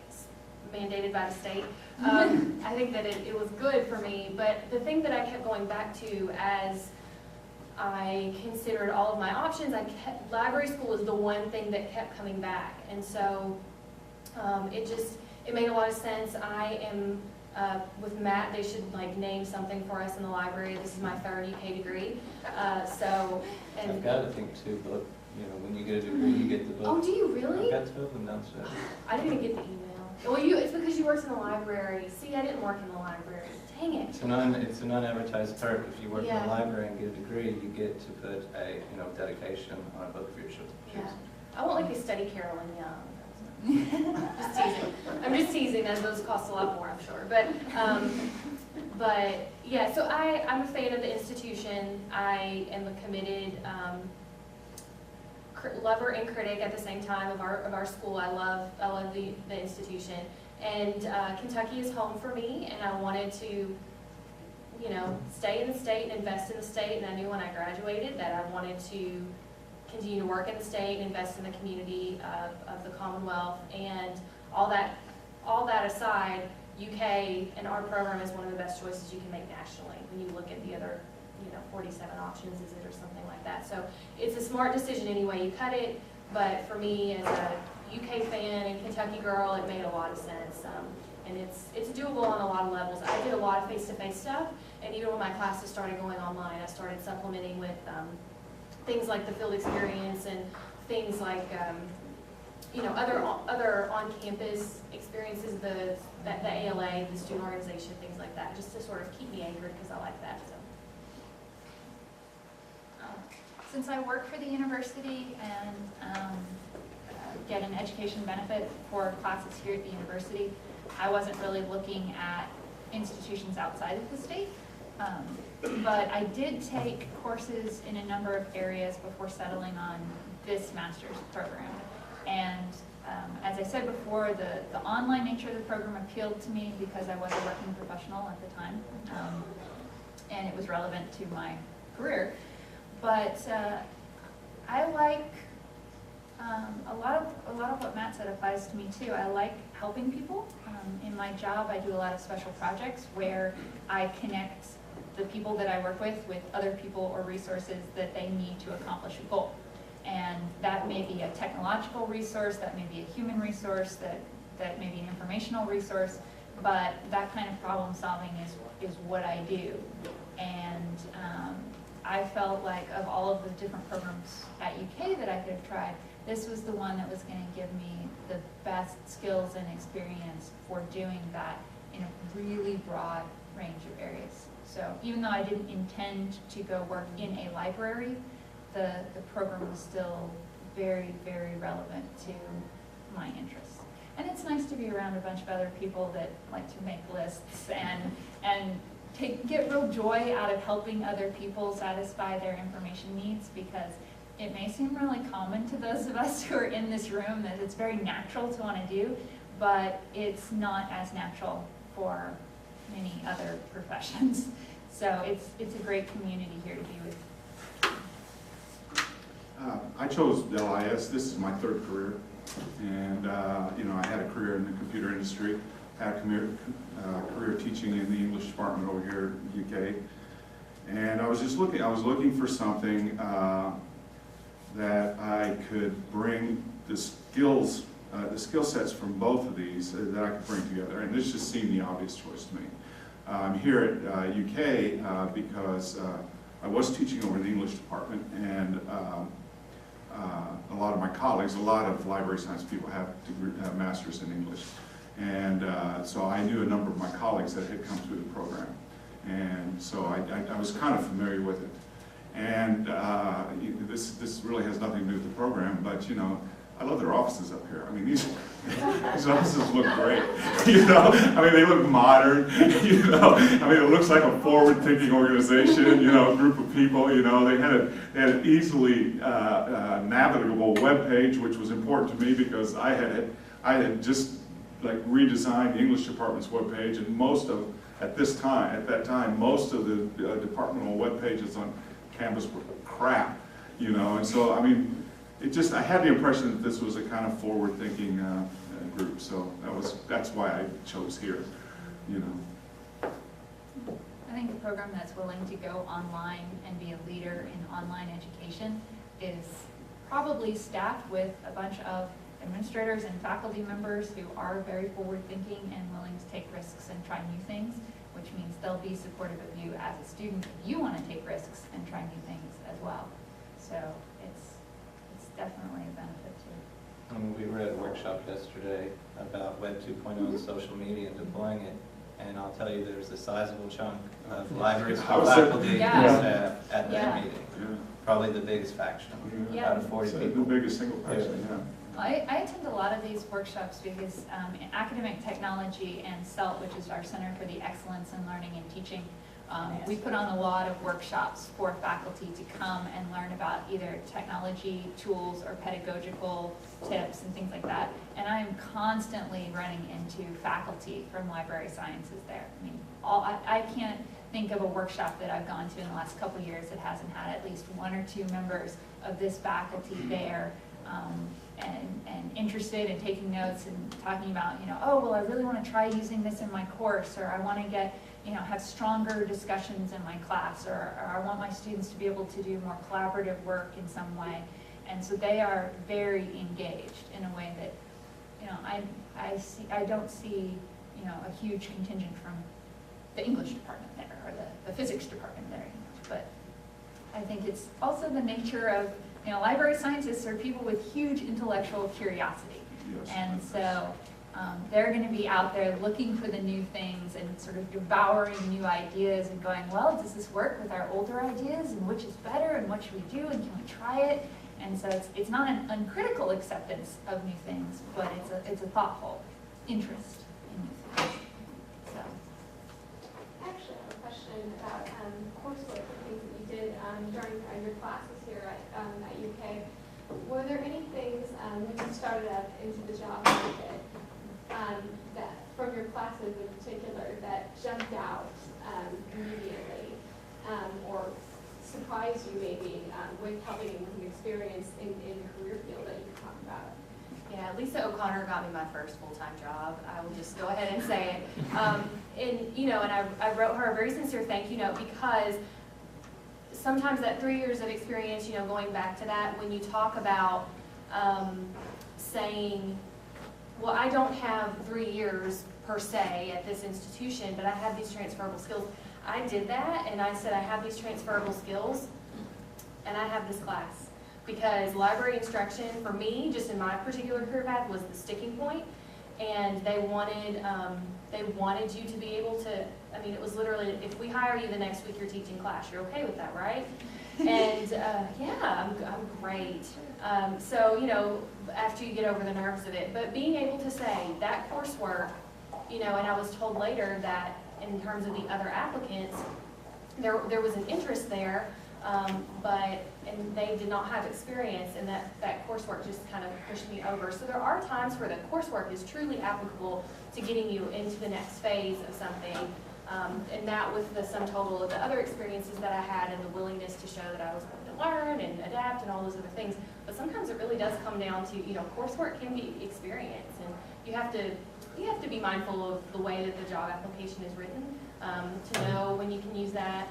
mandated by the state. I think that it was good for me, but the thing that I kept going back to as I considered all of my options, library school is the one thing that kept coming back. And so it made a lot of sense. I am, with Matt, they should like name something for us in the library. This is my 3rd UK degree. I've got to think too, but when you get a degree, you get the book. Oh, do you really? I've got 2 of them downstairs. I didn't even get the email. Well, it's because you worked in the library. See, I didn't work in the library. Dang it. It's an unadvertised perk. If you work in the library and get a degree, you get to put a dedication on a book for your choosing. Yeah. I won't like to study Carolyn Young. Just teasing. I'm just teasing, as those cost a lot more, I'm sure. But yeah, so I'm a fan of the institution. I am a committed lover and critic at the same time of our school. I love the institution, and Kentucky is home for me, and I wanted to stay in the state and invest in the state, and I knew when I graduated that I wanted to continue to work in the state and invest in the community of the Commonwealth. And all that aside, UK and our program is one of the best choices you can make nationally when you look at the other 47 options, is it, or something like that. So it's a smart decision any way you cut it, but for me as a UK fan and Kentucky girl, it made a lot of sense. And it's doable on a lot of levels. I did a lot of face-to-face stuff, and even when my classes started going online, I started supplementing with things like the field experience and things like other on-campus experiences, the ALA, the student organization, things like that, just to sort of keep me anchored because I like that. So. Since I work for the university and get an education benefit for classes here at the university, I wasn't really looking at institutions outside of the state. But I did take courses in a number of areas before settling on this master's program. And as I said before, the online nature of the program appealed to me because I was a working professional at the time, and it was relevant to my career. But I like a lot of what Matt said applies to me too. I like helping people. In my job, I do a lot of special projects where I connect the people that I work with other people or resources that they need to accomplish a goal. And that may be a technological resource, that may be a human resource, that may be an informational resource, but that kind of problem solving is what I do. And I felt like of all of the different programs at UK that I could have tried, this was the one that was going to give me the best skills and experience for doing that in a really broad range of areas. So even though I didn't intend to go work in a library, the program was still very, very relevant to my interests. And it's nice to be around a bunch of other people that like to make lists and get real joy out of helping other people satisfy their information needs, because it may seem really common to those of us who are in this room that it's very natural to want to do, but it's not as natural for many other professions. So it's a great community here to be with. I chose LIS. This is my third career, and you know, I had a career in the computer industry. Had a career teaching in the English department over here in the UK, and I was just looking. I was looking for something that I could bring the skill sets from both of these that I could bring together, and this just seemed the obvious choice to me. I'm here at UK because I was teaching over in the English department, and a lot of my colleagues, a lot of library science people have masters in English, and so I knew a number of my colleagues that had come through the program, and so I was kind of familiar with it. And this really has nothing to do with the program, but you know, I love their offices up here. I mean, these offices look great. You know, I mean, they look modern. You know, I mean, it looks like a forward-thinking organization. You know, a group of people. You know, they had an easily navigable web page, which was important to me because I had just like redesigned the English department's web page, and at that time, most of the departmental web pages on Canvas were crap. You know, and so I mean, I had the impression that this was a kind of forward-thinking group, so that's why I chose here, you know. I think a program that's willing to go online and be a leader in online education is probably staffed with a bunch of administrators and faculty members who are very forward-thinking and willing to take risks and try new things, which means they'll be supportive of you as a student if you want to take risks and try new things as well. So it's definitely a benefit too. I mean, we were at a workshop yesterday about Web 2.0 and social media and deploying it, and I'll tell you, there's a sizable chunk of libraries, faculty, and staff at that meeting. Yeah. Probably the biggest faction, out of 40 So people. the biggest single person, yeah. I attend a lot of these workshops because academic technology and CELT, which is our Center for the Excellence in Learning and Teaching, we put on a lot of workshops for faculty to come and learn about either technology tools or pedagogical tips and things like that. And I am constantly running into faculty from library sciences there. I mean, I can't think of a workshop that I've gone to in the last couple of years that hasn't had at least one or two members of this faculty there and interested in taking notes and talking about, you know, oh, well, I really want to try using this in my course, or I want to get, you know, have stronger discussions in my class, or I want my students to be able to do more collaborative work in some way. And so they are very engaged in a way that, you know, I don't see, you know, a huge contingent from the English department there or the physics department there, you know. But I think it's also the nature of, you know, library scientists are people with huge intellectual curiosity. Yes. And so they're going to be out there looking for the new things and sort of devouring new ideas and going, well, does this work with our older ideas, and which is better, and what should we do, and can we try it? And so it's not an uncritical acceptance of new things, but it's a thoughtful interest in new things. So. I actually have a question about coursework and things that you did during your classes here at UK. Were there any things when you started out into the job market that from your classes in particular that jumped out immediately or surprised you maybe with helping you with an experience in your career field that you could talk about? Yeah, Lisa O'Connor got me my first full-time job. I will just go ahead and say it. And I wrote her a very sincere thank you note, because sometimes that 3 years of experience, you know, going back to that, when you talk about saying, well, I don't have 3 years per se at this institution, but I have these transferable skills. I did that, and I said I have these transferable skills, and I have this class. Because library instruction, for me, just in my particular career path, was the sticking point, and they wanted you to be able to, I mean, it was literally, if we hire you the next week, you're teaching class, you're okay with that, right? And yeah, I'm great. So, you know, after you get over the nerves of it, but being able to say that coursework, you know, and I was told later that in terms of the other applicants, there was an interest there, and they did not have experience, and that coursework just kind of pushed me over. So there are times where the coursework is truly applicable to getting you into the next phase of something, And that with the sum total of the other experiences that I had and the willingness to show that I was willing to learn and adapt and all those other things. But sometimes it really does come down to, coursework can be experience, and you have to be mindful of the way that the job application is written, to know when you can use that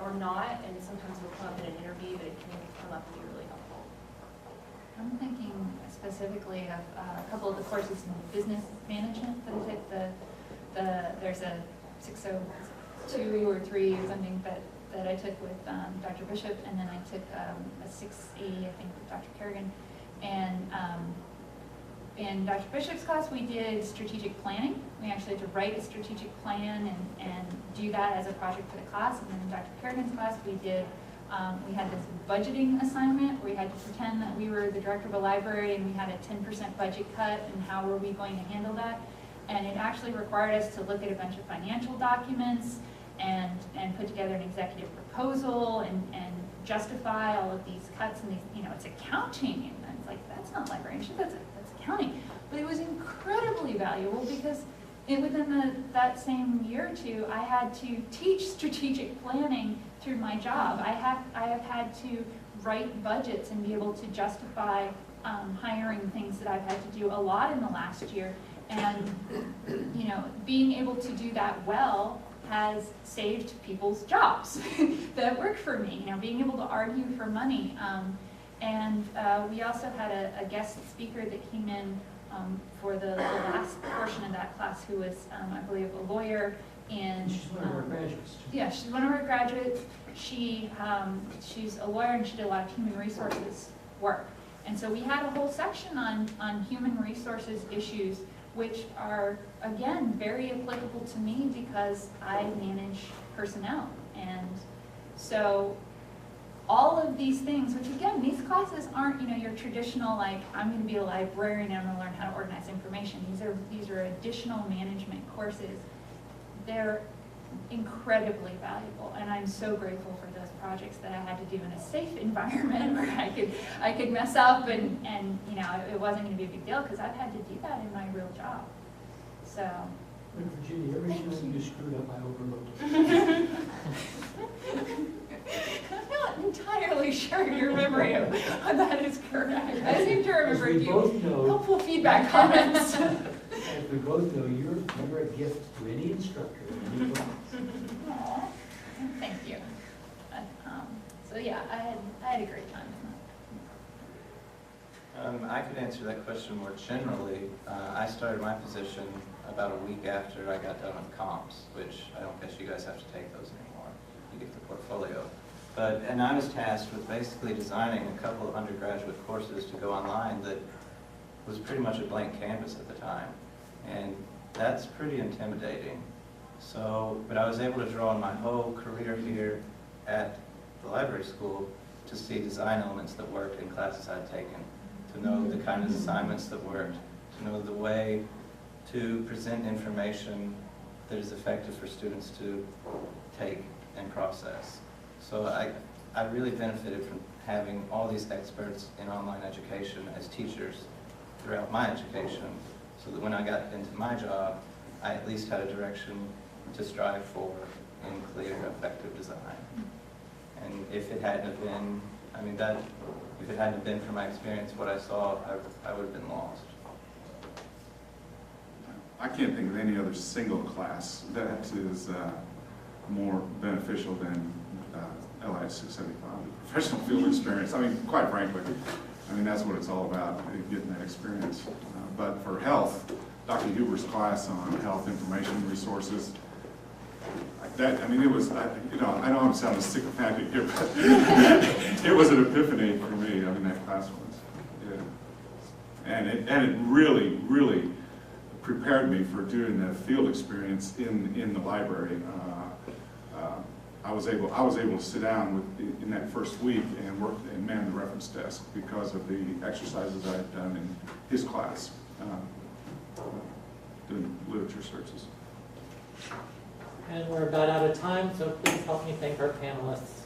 or not, and sometimes it will come up in an interview, but it can come up and be really helpful. I'm thinking specifically of a couple of the courses in business management that I took. There's a 602 or 3 or something that I took with Dr. Bishop, and then I took a 680, I think, with Dr. Kerrigan. And in Dr. Bishop's class, we did strategic planning. We actually had to write a strategic plan and do that as a project for the class. And then in Dr. Kerrigan's class, we had this budgeting assignment where we had to pretend that we were the director of a library and we had a 10% budget cut, and how were we going to handle that. And it actually required us to look at a bunch of financial documents and put together an executive proposal and justify all of these cuts and these, it's accounting. And it's like, that's not librarianship, that's accounting. But it was incredibly valuable because within that same year or two, I had to teach strategic planning through my job. I have had to write budgets and be able to justify hiring things that I've had to do a lot in the last year. And, being able to do that well has saved people's jobs that work for me, being able to argue for money. And we also had a guest speaker that came in for the last portion of that class who was, I believe, a lawyer. And she's one of our graduates. Yeah, she's one of our graduates. She's a lawyer, and she did a lot of human resources work. And so we had a whole section on human resources issues, which are, again, very applicable to me because I manage personnel. And so all of these things, which again, these classes aren't, your traditional, like, I'm going to be a librarian and I'm going to learn how to organize information. These are additional management courses. They're incredibly valuable, and I'm so grateful for those projects that I had to do in a safe environment where I could mess up and it wasn't going to be a big deal because I've had to do that in my real job. So. And Virginia, every time you screwed up, I overlooked it. I'm not entirely sure your memory of that is correct. I seem to remember a few helpful feedback comments. As we both know, you're a gift to any instructor in any class. Aww, thank you. So yeah, I had a great time. I could answer that question more generally. I started my position about a week after I got done with comps, which I don't guess you guys have to take those anymore. You get the portfolio. And I was tasked with basically designing a couple of undergraduate courses to go online that was pretty much a blank canvas at the time. And that's pretty intimidating. But I was able to draw on my whole career here at the library school to see design elements that worked in classes I'd taken, to know the kind of assignments that worked, to know the way to present information that is effective for students to take and process. So I really benefited from having all these experts in online education as teachers throughout my education, so that when I got into my job, I at least had a direction to strive for in clear, effective design. And if it hadn't have been, if it hadn't have been for my experience, what I saw, I would have been lost. I can't think of any other single class that is more beneficial than LIS 675, the professional field experience. Quite frankly, that's what it's all about, getting that experience. But for health, Dr. Huber's class on health information resources, it was, I know I'm sounding sycophantic here, but it was an epiphany for me. That class was, yeah. And it really, really prepared me for doing the field experience in the library. I was able to sit down in that first week and work and man the reference desk because of the exercises I had done in his class, doing literature searches. And we're about out of time, so please help me thank our panelists.